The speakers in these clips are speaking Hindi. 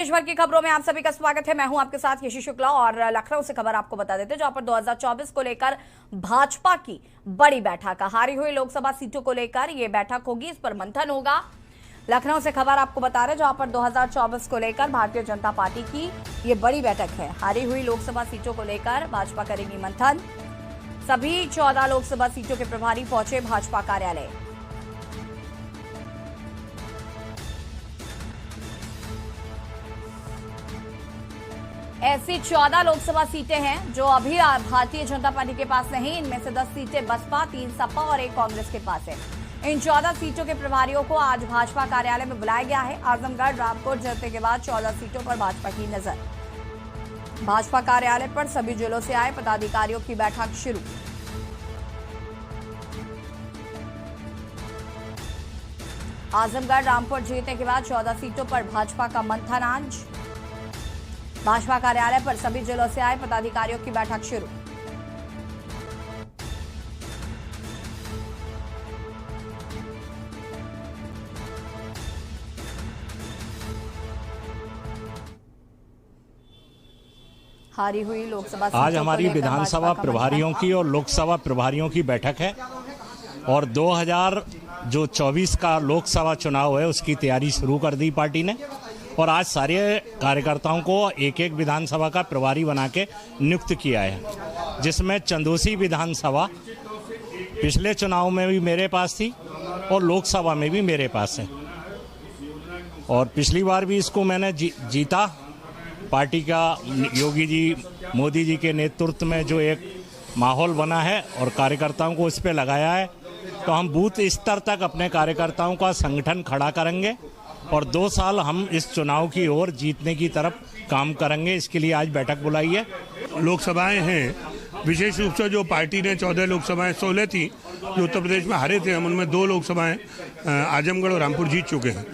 देश भर की खबरों में आप सभी का स्वागत है। मैं हूं आपके साथ यशी शुक्ला और लखनऊ से खबर आपको बता देते हैं, जहां पर 2024 को लेकर भाजपा की बड़ी बैठक। हारी हुई लोकसभा सीटों को लेकर यह बैठक होगी, इस पर मंथन होगा। लखनऊ से खबर आपको बता रहे हैं, जहां पर 2024 को लेकर भारतीय जनता पार्टी की ये बड़ी बैठक है। हारी हुई लोकसभा सीटों को लेकर भाजपा करेगी मंथन। सभी 14 लोकसभा सीटों के प्रभारी पहुंचे भाजपा कार्यालय। ऐसी 14 लोकसभा सीटें हैं जो अभी भारतीय जनता पार्टी के पास नहीं। इनमें से 10 सीटें बसपा, 3 सपा और 1 कांग्रेस के पास है। इन 14 सीटों के प्रभारियों को आज भाजपा कार्यालय में बुलाया गया है। आजमगढ़, रामपुर जीतने के बाद 14 सीटों पर भाजपा की नजर। भाजपा कार्यालय पर सभी जिलों से आए पदाधिकारियों की बैठक शुरू। आजमगढ़, रामपुर जीतने के बाद 14 सीटों पर भाजपा का मंथन आज। भाजपा कार्यालय पर सभी जिलों से आए पदाधिकारियों की बैठक शुरू। हारी हुई लोकसभा आज हमारी विधानसभा प्रभारियों की और लोकसभा प्रभारियों की बैठक है और 2024 का लोकसभा चुनाव है, उसकी तैयारी शुरू कर दी पार्टी ने। और आज सारे कार्यकर्ताओं को एक एक विधानसभा का प्रभारी बना के नियुक्त किया है, जिसमें चंदौसी विधानसभा पिछले चुनाव में भी मेरे पास थी और लोकसभा में भी मेरे पास है। और पिछली बार भी इसको मैंने जीता। पार्टी का योगी जी, मोदी जी के नेतृत्व में जो एक माहौल बना है और कार्यकर्ताओं को इस पे लगाया है, तो हम बूथ स्तर तक अपने कार्यकर्ताओं का संगठन खड़ा करेंगे और 2 साल हम इस चुनाव की ओर जीतने की तरफ काम करेंगे। इसके लिए आज बैठक बुलाई है। लोकसभाएं हैं, विशेष रूप से जो पार्टी ने 14 लोकसभाएं 16 थी जो उत्तर प्रदेश में हारे थे, हम उनमें 2 लोकसभाएं आजमगढ़ और रामपुर जीत चुके हैं।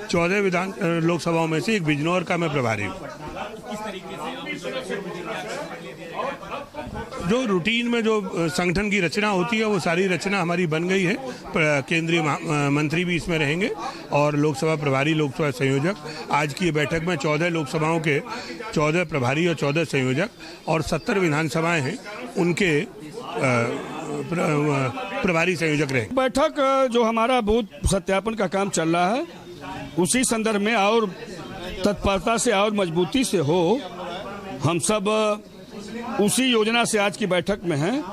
14 लोकसभाओं में से एक बिजनौर का मैं प्रभारी हूँ। जो रूटीन में जो संगठन की रचना होती है वो सारी रचना हमारी बन गई है। केंद्रीय मंत्री भी इसमें रहेंगे और लोकसभा प्रभारी, लोकसभा संयोजक। आज की बैठक में 14 लोकसभाओं के 14 प्रभारी और 14 संयोजक और 70 विधानसभाएं हैं, उनके प्रभारी संयोजक रहे। बैठक जो हमारा बूथ सत्यापन का काम चल रहा है, उसी संदर्भ में और तत्परता से और मजबूती से हो, हम सब उसी योजना से आज की बैठक में हैं।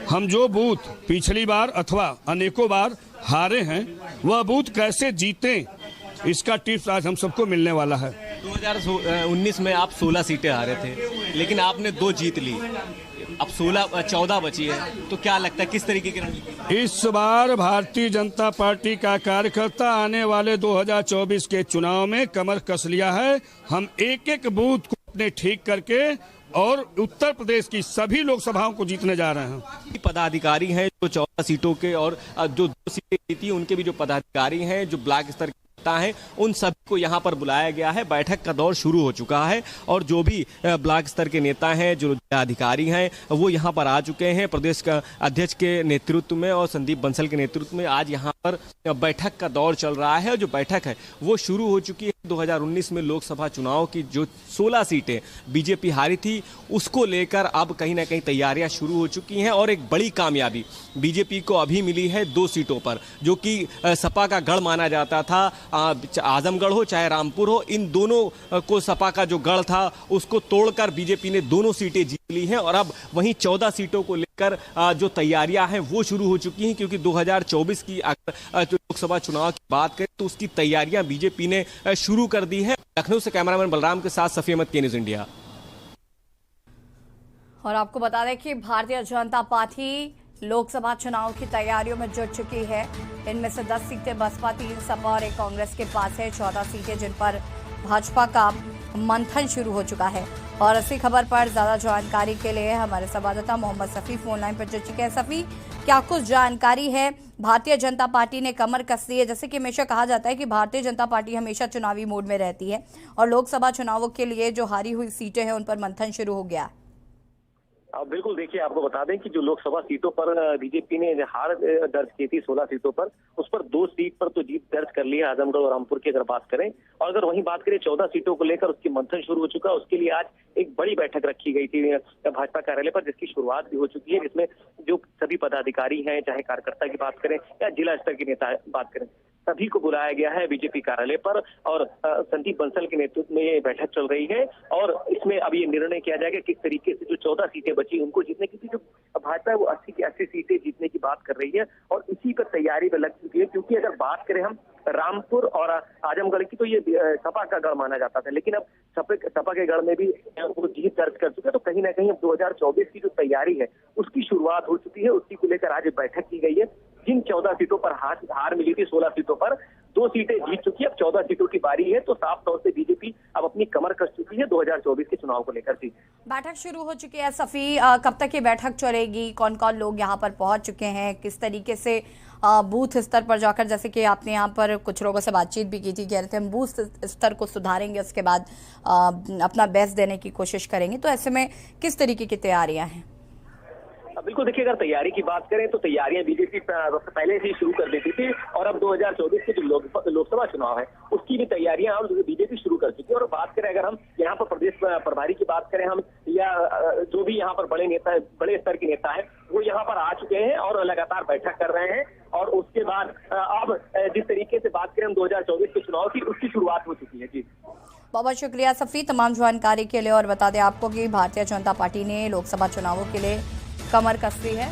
हम जो बूथ पिछली बार अथवा अनेकों बार हारे हैं, वह बूथ कैसे जीतें, इसका टिप्स आज हम सबको मिलने वाला है। 2019 में आप 16 सीटें हारे थे, लेकिन आपने 2 जीत ली। अब 14 बची है, तो क्या लगता है किस तरीके की रणनीति? इस बार भारतीय जनता पार्टी का कार्यकर्ता आने वाले 2024 के चुनाव में कमर कस लिया है। हम एक एक बूथ को अपने ठीक करके और उत्तर प्रदेश की सभी लोकसभाओं को जीतने जा रहे हैं। पदाधिकारी हैं जो 14 सीटों के और जो 2 सीटें जीती, उनके भी जो पदाधिकारी हैं, जो ब्लॉक स्तर हैं, उन सभी को यहाँ पर बुलाया गया है। बैठक का दौर शुरू हो चुका है और जो भी ब्लॉक स्तर के नेता हैं, जो अधिकारी हैं, वो यहाँ पर आ चुके हैं। प्रदेश का अध्यक्ष के नेतृत्व में और संदीप बंसल के नेतृत्व में आज यहाँ पर बैठक का दौर चल रहा है। और जो बैठक है वो शुरू हो चुकी है। 2019 में लोकसभा चुनाव की जो 16 सीटें बीजेपी हारी थी, उसको लेकर अब कहीं ना कहीं तैयारियां शुरू हो चुकी हैं। और एक बड़ी कामयाबी बीजेपी को अभी मिली है 2 सीटों पर, जो कि सपा का गढ़ माना जाता था। आजमगढ़ हो चाहे रामपुर हो, इन दोनों को सपा का जो गढ़ था उसको तोड़कर बीजेपी ने दोनों सीटें जीत ली हैं। और अब वहीं 14 सीटों को लेकर जो तैयारियां हैं वो शुरू हो चुकी हैं, क्योंकि 2024 की अगर लोकसभा चुनाव की बात करें तो उसकी तैयारियां बीजेपी ने शुरू कर दी है। लखनऊ से कैमरामैन बलराम के साथ सफी अहमद, के न्यूज़ इंडिया। और आपको बता दें कि भारतीय जनता पार्टी लोकसभा चुनाव की तैयारियों में जुट चुकी है। इनमें से 10 सीटें बसपा, 3 सपा और 1 कांग्रेस के पास है। 14 सीटें जिन पर भाजपा का मंथन शुरू हो चुका है। और इसी खबर पर ज्यादा जानकारी के लिए हमारे संवाददाता मोहम्मद सफी फोन लाइन पर जुड़ चुके हैं। सफी, क्या कुछ जानकारी है? भारतीय जनता पार्टी ने कमर कस ली है। जैसे कि हमेशा कहा जाता है कि भारतीय जनता पार्टी हमेशा चुनावी मोड में रहती है और लोकसभा चुनावों के लिए जो हारी हुई सीटें हैं उन पर मंथन शुरू हो गया। बिल्कुल, देखिए आपको बता दें कि जो लोकसभा सीटों पर बीजेपी ने हार दर्ज की थी 16 सीटों पर, उस पर 2 सीट पर तो जीत दर्ज कर ली है, आजमगढ़ और रामपुर की अगर बात करें। और अगर वहीं बात करें 14 सीटों को लेकर, उसकी मंथन शुरू हो चुका है। उसके लिए आज एक बड़ी बैठक रखी गई थी भाजपा कार्यालय पर, जिसकी शुरुआत भी हो चुकी है, जिसमें जो सभी पदाधिकारी हैं, चाहे कार्यकर्ता की बात करें या जिला स्तर के नेता बात करें, सभी को बुलाया गया है बीजेपी कार्यालय पर। और संदीप बंसल के नेतृत्व में ये बैठक चल रही है और इसमें अब ये निर्णय किया जाएगा किस तरीके से जो 14 सीटें बची उनको जीतने की, जो भाजपा है वो 80 की 80 सीटें जीतने की बात कर रही है और इसी पर तैयारी में लग चुकी है। क्योंकि अगर बात करें हम रामपुर और आजमगढ़ की, तो ये सपा का गढ़ माना जाता था, लेकिन अब सपा के गढ़ में भी वो जीत दर्ज कर चुके हैं। तो कहीं ना कहीं अब 2024 की जो तैयारी है उसकी शुरुआत हो चुकी है। उसी को लेकर आज बैठक की गई है। जिन 14 सीटों पर हार मिली थी, 16 सीटों पर 2 सीटें जीत चुकी है, अब 14 सीटों की बारी है। तो साफ तौर से बीजेपी अब अपनी कमर कस चुकी है 2024 के चुनाव को लेकर। जी, बैठक शुरू हो चुकी है सफी, कब तक ये बैठक चलेगी? कौन कौन लोग यहाँ पर पहुंच चुके हैं? किस तरीके से बूथ स्तर पर जाकर, जैसे कि आपने यहाँ पर कुछ लोगों से बातचीत भी की थी, कह रहे थे हम बूथ स्तर को सुधारेंगे, उसके बाद अपना बेस्ट देने की कोशिश करेंगे, तो ऐसे में किस तरीके की तैयारियां हैं? बिल्कुल, देखिए अगर तैयारी की बात करें तो तैयारियां बीजेपी पहले से ही शुरू कर देती थी और अब 2024 के जो लोकसभा चुनाव है उसकी भी तैयारियां अब बीजेपी शुरू कर चुकी है। और बात करें अगर हम यहाँ पर प्रदेश प्रभारी की बात करें हम, या जो भी यहाँ पर बड़े स्तर के नेता है वो यहाँ पर आ चुके हैं और लगातार बैठक कर रहे हैं। और उसके बाद अब जिस तरीके से बात करें हम 2024 के चुनाव की, उसकी शुरुआत हो चुकी है। जी, बहुत बहुत शुक्रिया सफी तमाम जानकारी के लिए। और बता दें आपको कि भारतीय जनता पार्टी ने लोकसभा चुनावों के लिए कमर कस ली है।